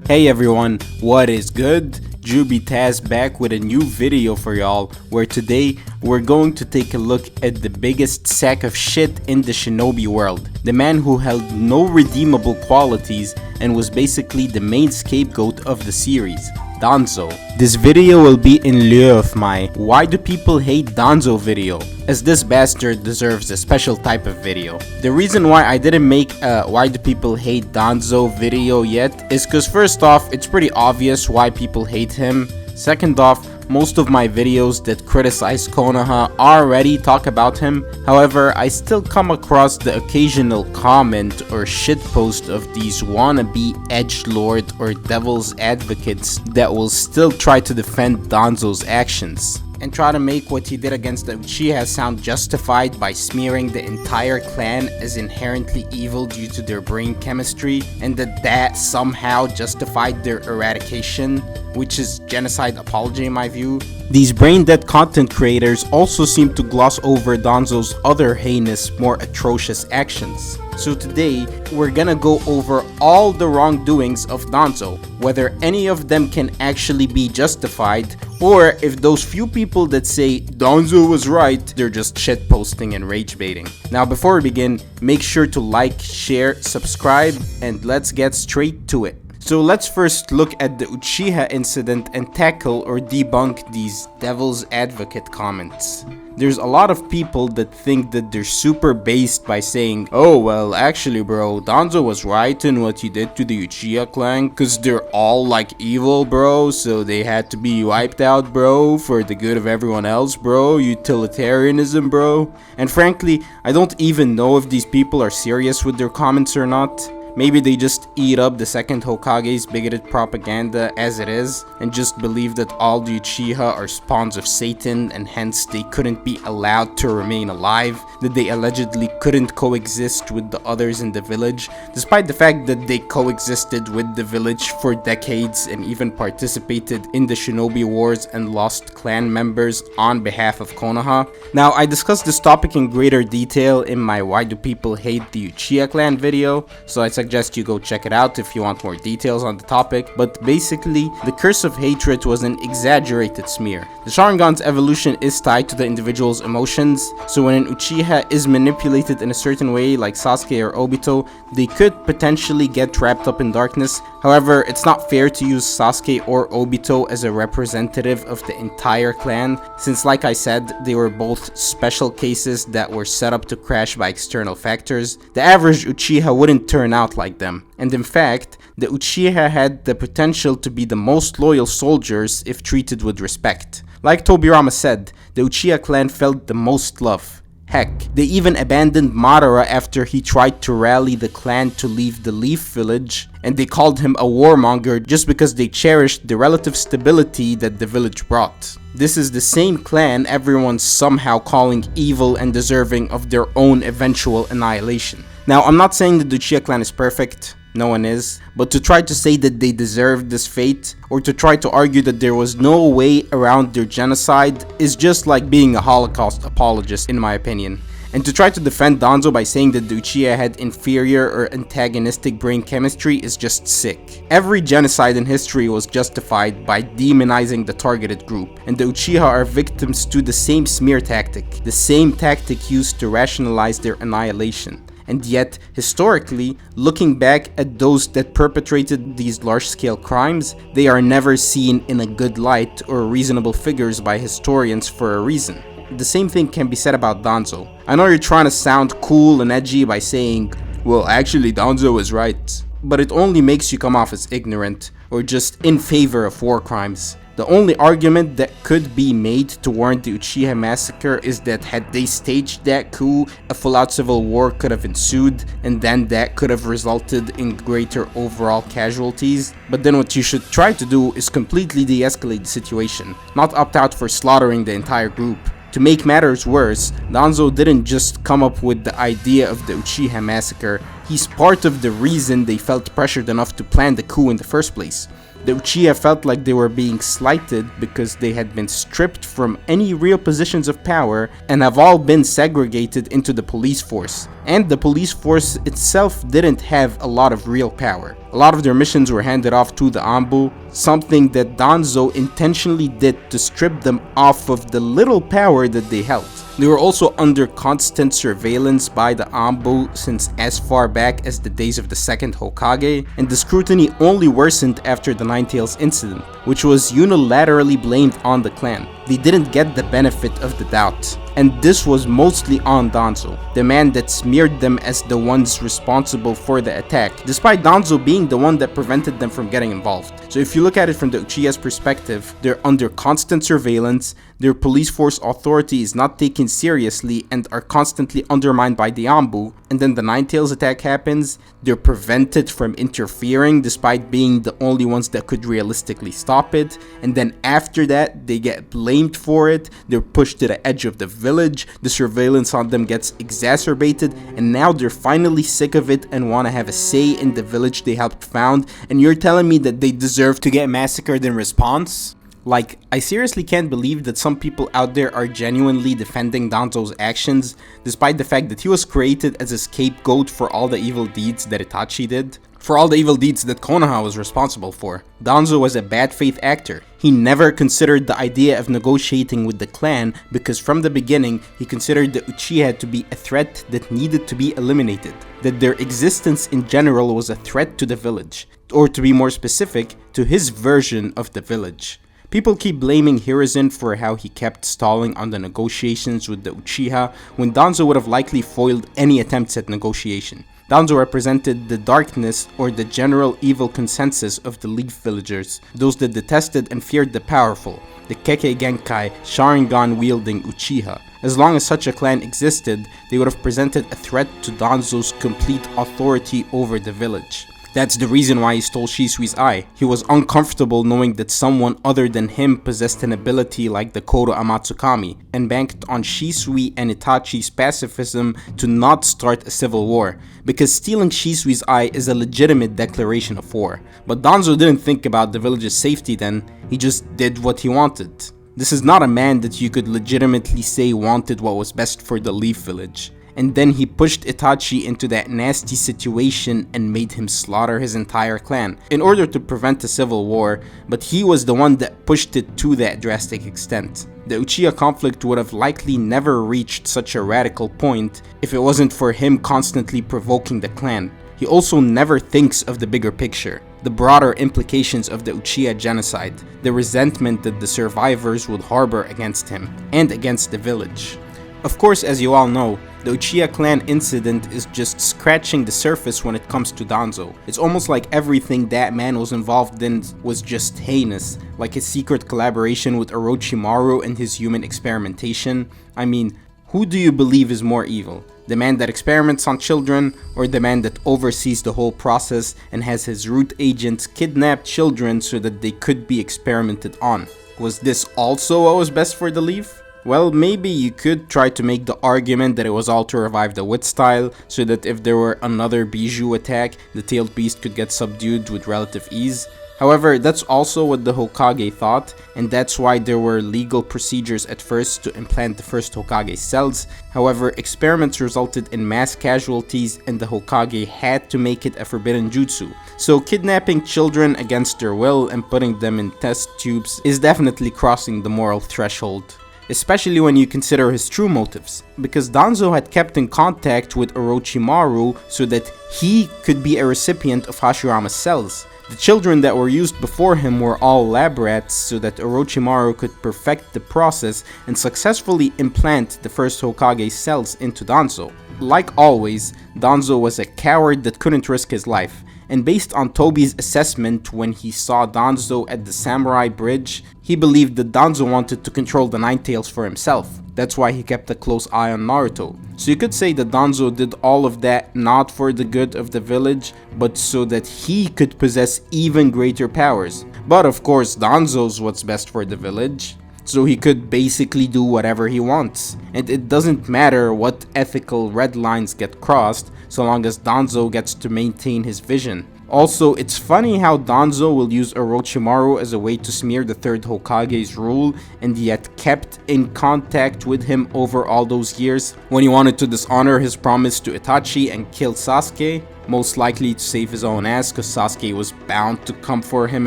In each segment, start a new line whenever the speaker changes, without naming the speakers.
Hey everyone, what is good? Juby Taz back with a new video for y'all, where today we're going to take a look at the biggest sack of shit in the shinobi world. The man who held no redeemable qualities and was basically the main scapegoat of the series, Danzo. This video will be in lieu of my "Why do people hate Danzo" video, as this bastard deserves a special type of video. The reason why I didn't make a "Why do people hate Danzo" video yet is cause first off, it's pretty obvious why people hate him. Second off, most of my videos that criticize Konoha already talk about him. However, I still come across the occasional comment or shitpost of these wannabe edgelord or devil's advocates that will still try to defend Danzo's actions and try to make what he did against the Uchiha sound justified by smearing the entire clan as inherently evil due to their brain chemistry, and that somehow justified their eradication, which is genocide apology in my view. These brain-dead content creators also seem to gloss over Danzo's other heinous, more atrocious actions. So today, we're gonna go over all the wrongdoings of Danzo, whether any of them can actually be justified, or if those few people that say Danzo was right, they're just shitposting and rage baiting. Now before we begin, make sure to like, share, subscribe, and let's get straight to it. So let's first look at the Uchiha incident and tackle or debunk these devil's advocate comments. There's a lot of people that think that they're super based by saying, "Oh well, actually bro, Danzo was right in what he did to the Uchiha clan cause they're all like evil bro, so they had to be wiped out bro, for the good of everyone else bro, utilitarianism bro." And frankly, I don't even know if these people are serious with their comments or not. Maybe they just eat up the second Hokage's bigoted propaganda as it is, and just believe that all the Uchiha are spawns of Satan and hence they couldn't be allowed to remain alive, that they allegedly couldn't coexist with the others in the village, despite the fact that they coexisted with the village for decades and even participated in the shinobi wars and lost clan members on behalf of Konoha. Now, I discussed this topic in greater detail in my "Why do people hate the Uchiha clan" video, so I suggest you go check it out if you want more details on the topic. But basically, the curse of hatred was an exaggerated smear. The Sharingan's evolution is tied to the individual's emotions, so when an Uchiha is manipulated in a certain way like Sasuke or Obito, they could potentially get wrapped up in darkness. However, it's not fair to use Sasuke or Obito as a representative of the entire clan, since like I said, they were both special cases that were set up to crash by external factors. The average Uchiha wouldn't turn out like them, and in fact, the Uchiha had the potential to be the most loyal soldiers if treated with respect. Like Tobirama said, the Uchiha clan felt the most love. Heck, they even abandoned Madara after he tried to rally the clan to leave the Leaf Village, and they called him a warmonger just because they cherished the relative stability that the village brought. This is the same clan everyone's somehow calling evil and deserving of their own eventual annihilation. Now, I'm not saying that the Uchiha clan is perfect, no one is, but to try to say that they deserved this fate, or to try to argue that there was no way around their genocide, is just like being a Holocaust apologist in my opinion. And to try to defend Danzo by saying that the Uchiha had inferior or antagonistic brain chemistry is just sick. Every genocide in history was justified by demonizing the targeted group, and the Uchiha are victims to the same smear tactic, the same tactic used to rationalize their annihilation. And yet, historically, looking back at those that perpetrated these large-scale crimes, they are never seen in a good light or reasonable figures by historians for a reason. The same thing can be said about Danzo. I know you're trying to sound cool and edgy by saying, "Well, actually Danzo was right," but it only makes you come off as ignorant or just in favor of war crimes. The only argument that could be made to warrant the Uchiha massacre is that had they staged that coup, a full-out civil war could have ensued, and then that could have resulted in greater overall casualties. But then what you should try to do is completely de-escalate the situation, not opt out for slaughtering the entire group. To make matters worse, Danzo didn't just come up with the idea of the Uchiha massacre, he's part of the reason they felt pressured enough to plan the coup in the first place. The Uchiha felt like they were being slighted because they had been stripped from any real positions of power and have all been segregated into the police force. And the police force itself didn't have a lot of real power. A lot of their missions were handed off to the Anbu, something that Danzo intentionally did to strip them off of the little power that they held. They were also under constant surveillance by the Anbu since as far back as the days of the second Hokage, and the scrutiny only worsened after the Nine Tails incident, which was unilaterally blamed on the clan. They didn't get the benefit of the doubt. And this was mostly on Danzo, the man that smeared them as the ones responsible for the attack, despite Danzo being the one that prevented them from getting involved. So if you look at it from the Uchiha's perspective, they're under constant surveillance, their police force authority is not taken seriously and are constantly undermined by the Anbu, and then the Nine Tails attack happens, they're prevented from interfering despite being the only ones that could realistically stop it, and then after that they get blamed for it, they're pushed to the edge of the village, the surveillance on them gets exacerbated, and now they're finally sick of it and want to have a say in the village they helped found, and you're telling me that they deserve to get massacred in response? Like, I seriously can't believe that some people out there are genuinely defending Danzo's actions, despite the fact that he was created as a scapegoat for all the evil deeds that Itachi did. For all the evil deeds that Konoha was responsible for. Danzo was a bad faith actor. He never considered the idea of negotiating with the clan because from the beginning he considered the Uchiha to be a threat that needed to be eliminated. That their existence in general was a threat to the village. Or to be more specific, to his version of the village. People keep blaming Hiruzen for how he kept stalling on the negotiations with the Uchiha when Danzo would have likely foiled any attempts at negotiation. Danzo represented the darkness or the general evil consensus of the Leaf villagers, those that detested and feared the powerful, the Kekkei Genkai, Sharingan-wielding Uchiha. As long as such a clan existed, they would have presented a threat to Danzo's complete authority over the village. That's the reason why he stole Shisui's eye. He was uncomfortable knowing that someone other than him possessed an ability like the Kodo Amatsukami, and banked on Shisui and Itachi's pacifism to not start a civil war, because stealing Shisui's eye is a legitimate declaration of war. But Danzo didn't think about the village's safety then, he just did what he wanted. This is not a man that you could legitimately say wanted what was best for the Leaf village. And then he pushed Itachi into that nasty situation and made him slaughter his entire clan in order to prevent a civil war, but he was the one that pushed it to that drastic extent. The Uchiha conflict would have likely never reached such a radical point if it wasn't for him constantly provoking the clan. He also never thinks of the bigger picture, the broader implications of the Uchiha genocide, the resentment that the survivors would harbor against him and against the village. Of course, as you all know, the Uchiha clan incident is just scratching the surface when it comes to Danzo. It's almost like everything that man was involved in was just heinous, like his secret collaboration with Orochimaru and his human experimentation. I mean, who do you believe is more evil? The man that experiments on children, or the man that oversees the whole process and has his root agents kidnap children so that they could be experimented on? Was this also what was best for the Leaf? Well, maybe you could try to make the argument that it was all to revive the wit style, so that if there were another Bijou attack, the tailed beast could get subdued with relative ease. However, that's also what the Hokage thought, and that's why there were legal procedures at first to implant the first Hokage cells. However, experiments resulted in mass casualties and the Hokage had to make it a forbidden jutsu. So kidnapping children against their will and putting them in test tubes is definitely crossing the moral threshold. Especially when you consider his true motives, because Danzo had kept in contact with Orochimaru so that he could be a recipient of Hashirama's cells. The children that were used before him were all lab rats so that Orochimaru could perfect the process and successfully implant the first Hokage cells into Danzo. Like always, Danzo was a coward that couldn't risk his life. And based on Tobi's assessment when he saw Danzo at the Samurai Bridge, he believed that Danzo wanted to control the Nine Tails for himself. That's why he kept a close eye on Naruto. So you could say that Danzo did all of that not for the good of the village, but so that he could possess even greater powers. But of course, Danzo's what's best for the village. So he could basically do whatever he wants. And it doesn't matter what ethical red lines get crossed, so long as Danzo gets to maintain his vision. Also, it's funny how Danzo will use Orochimaru as a way to smear the third Hokage's rule and yet kept in contact with him over all those years when he wanted to dishonor his promise to Itachi and kill Sasuke, most likely to save his own ass cause Sasuke was bound to come for him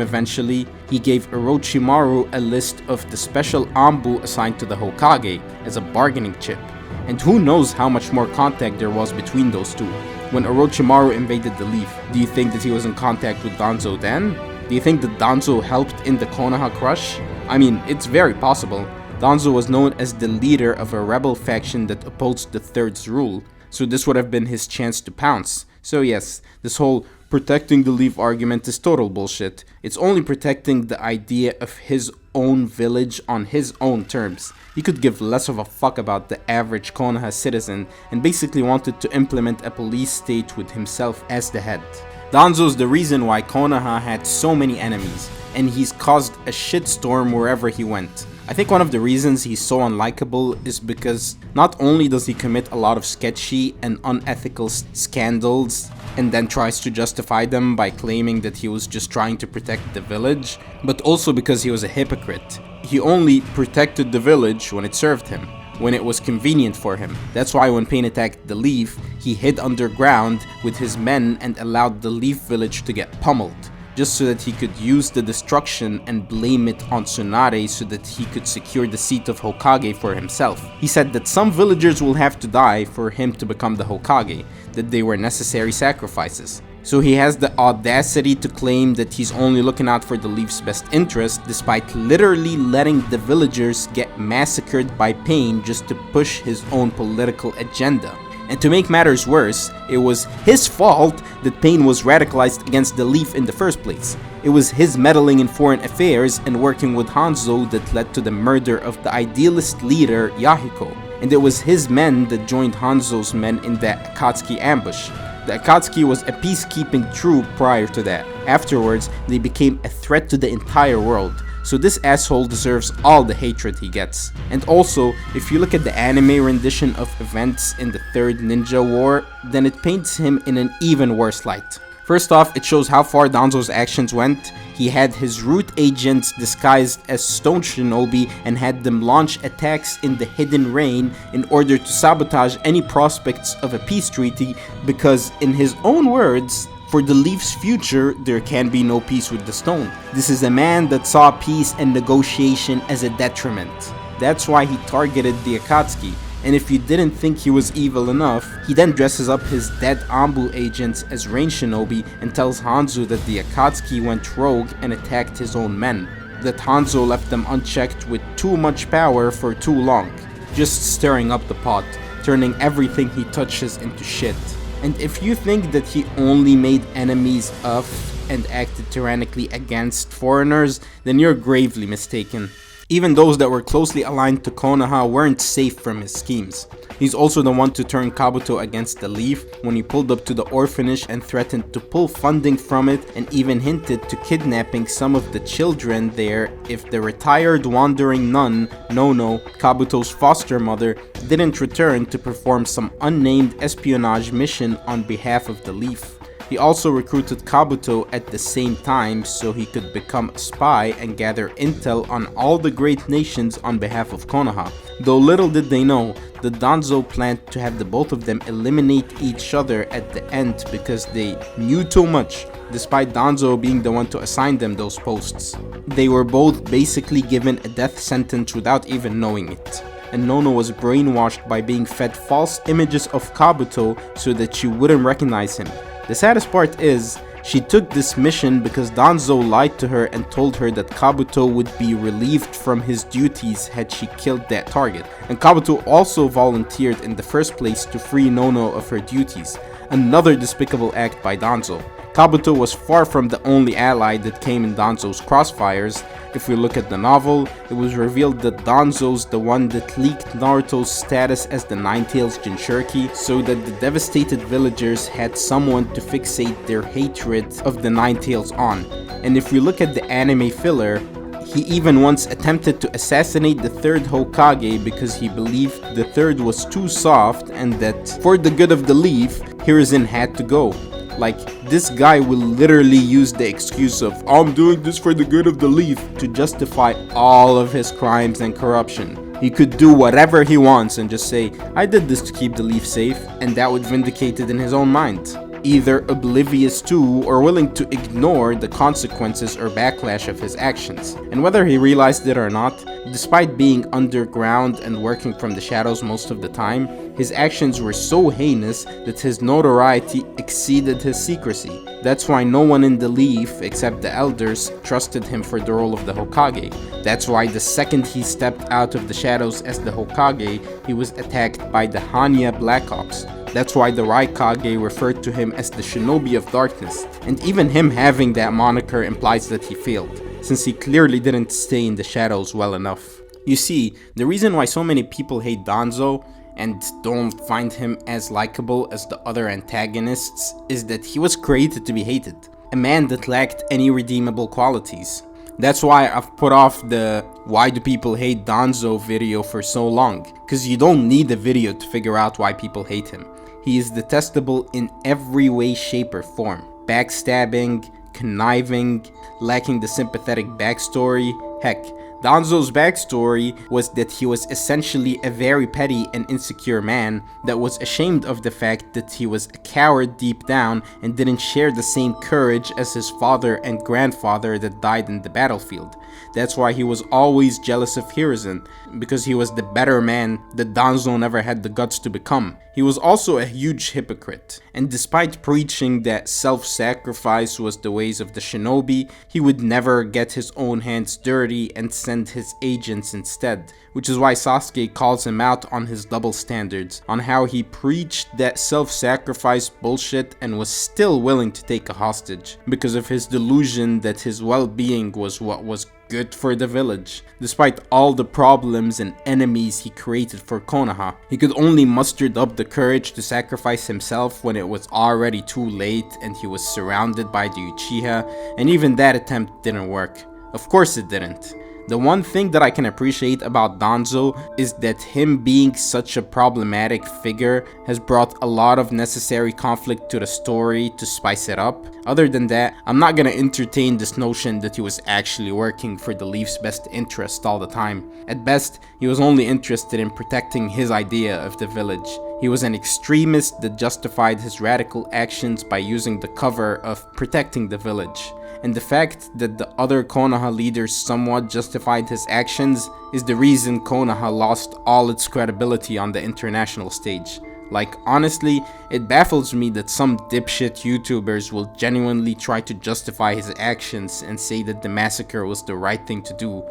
eventually. He gave Orochimaru a list of the special Anbu assigned to the Hokage as a bargaining chip. And who knows how much more contact there was between those two. When Orochimaru invaded the Leaf, do you think that he was in contact with Danzo then? Do you think that Danzo helped in the Konoha crush? I mean, it's very possible. Danzo was known as the leader of a rebel faction that opposed the Third's rule, so this would have been his chance to pounce. So yes, this whole protecting the Leaf argument is total bullshit. It's only protecting the idea of his own village on his own terms. He could give less of a fuck about the average Konoha citizen and basically wanted to implement a police state with himself as the head. Danzo's the reason why Konoha had so many enemies, and he's caused a shitstorm wherever he went. I think one of the reasons he's so unlikable is because not only does he commit a lot of sketchy and unethical scandals and then tries to justify them by claiming that he was just trying to protect the village, but also because he was a hypocrite. He only protected the village when it served him, when it was convenient for him. That's why when Pain attacked the Leaf, he hid underground with his men and allowed the Leaf village to get pummeled, just so that he could use the destruction and blame it on Tsunade so that he could secure the seat of Hokage for himself. He said that some villagers will have to die for him to become the Hokage, that they were necessary sacrifices. So he has the audacity to claim that he's only looking out for the Leaf's best interest, despite literally letting the villagers get massacred by Pain just to push his own political agenda. And to make matters worse, it was his fault that Pain was radicalized against the Leaf in the first place. It was his meddling in foreign affairs and working with Hanzo that led to the murder of the idealist leader Yahiko. And it was his men that joined Hanzo's men in the Akatsuki ambush. The Akatsuki was a peacekeeping troop prior to that. Afterwards, they became a threat to the entire world. So this asshole deserves all the hatred he gets. And also, if you look at the anime rendition of events in the Third Ninja War, then it paints him in an even worse light. First off, it shows how far Danzo's actions went. He had his root agents disguised as stone shinobi and had them launch attacks in the Hidden Rain in order to sabotage any prospects of a peace treaty because, in his own words, for the Leaf's future, there can be no peace with the stone. This is a man that saw peace and negotiation as a detriment. That's why he targeted the Akatsuki. And if you didn't think he was evil enough, he then dresses up his dead Anbu agents as rain shinobi and tells Hanzo that the Akatsuki went rogue and attacked his own men. That Hanzo left them unchecked with too much power for too long, just stirring up the pot, turning everything he touches into shit. And if you think that he only made enemies of and acted tyrannically against foreigners, then you're gravely mistaken. Even those that were closely aligned to Konoha weren't safe from his schemes. He's also the one to turn Kabuto against the Leaf when he pulled up to the orphanage and threatened to pull funding from it and even hinted to kidnapping some of the children there if the retired wandering nun, Nono, Kabuto's foster mother, didn't return to perform some unnamed espionage mission on behalf of the Leaf. He also recruited Kabuto at the same time so he could become a spy and gather intel on all the great nations on behalf of Konoha. Though little did they know, the Danzo planned to have the both of them eliminate each other at the end because they knew too much, despite Danzo being the one to assign them those posts. They were both basically given a death sentence without even knowing it. And Nono was brainwashed by being fed false images of Kabuto so that she wouldn't recognize him. The saddest part is, she took this mission because Danzo lied to her and told her that Kabuto would be relieved from his duties had she killed that target. And Kabuto also volunteered in the first place to free Nono of her duties, another despicable act by Danzo. Kabuto was far from the only ally that came in Danzo's crossfires. If we look at the novel, it was revealed that Danzo's the one that leaked Naruto's status as the Nine-Tails Jinchuriki so that the devastated villagers had someone to fixate their hatred of the Nine-Tails on. And if we look at the anime filler, he even once attempted to assassinate the third Hokage because he believed the third was too soft and that for the good of the Leaf, Hiruzen had to go. Like, This guy will literally use the excuse of "I'm doing this for the good of the Leaf" to justify all of his crimes and corruption. He could do whatever he wants and just say, "I did this to keep the Leaf safe," and that would vindicate it in his own mind. Either oblivious to or willing to ignore the consequences or backlash of his actions. And whether he realized it or not, despite being underground and working from the shadows most of the time, his actions were so heinous that his notoriety exceeded his secrecy. That's why no one in the Leaf, except the elders, trusted him for the role of the Hokage. That's why the second he stepped out of the shadows as the Hokage, he was attacked by the Hanya Black Ops. That's why the Raikage referred to him as the Shinobi of Darkness, and even him having that moniker implies that he failed, since he clearly didn't stay in the shadows well enough. You see, the reason why so many people hate Danzo and don't find him as likable as the other antagonists is that he was created to be hated, a man that lacked any redeemable qualities. That's why I've put off the "Why do people hate Danzo" video for so long, cause you don't need a video to figure out why people hate him. He is detestable in every way, shape or form. Backstabbing, conniving, lacking the sympathetic backstory. Heck, Danzo's backstory was that he was essentially a very petty and insecure man that was ashamed of the fact that he was a coward deep down and didn't share the same courage as his father and grandfather that died in the battlefield. That's why he was always jealous of Hiruzen, because he was the better man that Danzo never had the guts to become. He was also a huge hypocrite, and despite preaching that self-sacrifice was the ways of the shinobi, he would never get his own hands dirty and send his agents instead, which is why Sasuke calls him out on his double standards, on how he preached that self-sacrifice bullshit and was still willing to take a hostage, because of his delusion that his well-being was what was good for the village. Despite all the problems and enemies he created for Konoha, he could only mustered up the courage to sacrifice himself when it was already too late and he was surrounded by the Uchiha, and even that attempt didn't work. Of course it didn't. The one thing that I can appreciate about Danzo is that him being such a problematic figure has brought a lot of necessary conflict to the story to spice it up. Other than that, I'm not gonna entertain this notion that he was actually working for the Leaf's best interest all the time. At best, he was only interested in protecting his idea of the village. He was an extremist that justified his radical actions by using the cover of protecting the village. And the fact that the other Konoha leaders somewhat justified his actions is the reason Konoha lost all its credibility on the international stage. Like, honestly, it baffles me that some dipshit YouTubers will genuinely try to justify his actions and say that the massacre was the right thing to do.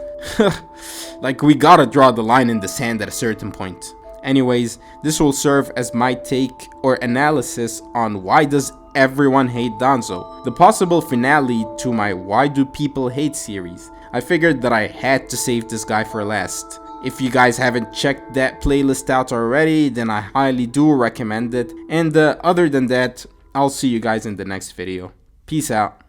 Like, we gotta draw the line in the sand at a certain point. Anyways, this will serve as my take or analysis on why does everyone hate Danzo, the possible finale to my Why Do People Hate series. I figured that I had to save this guy for last. If you guys haven't checked that playlist out already, then I highly do recommend it. And other than that, I'll see you guys in the next video. Peace out.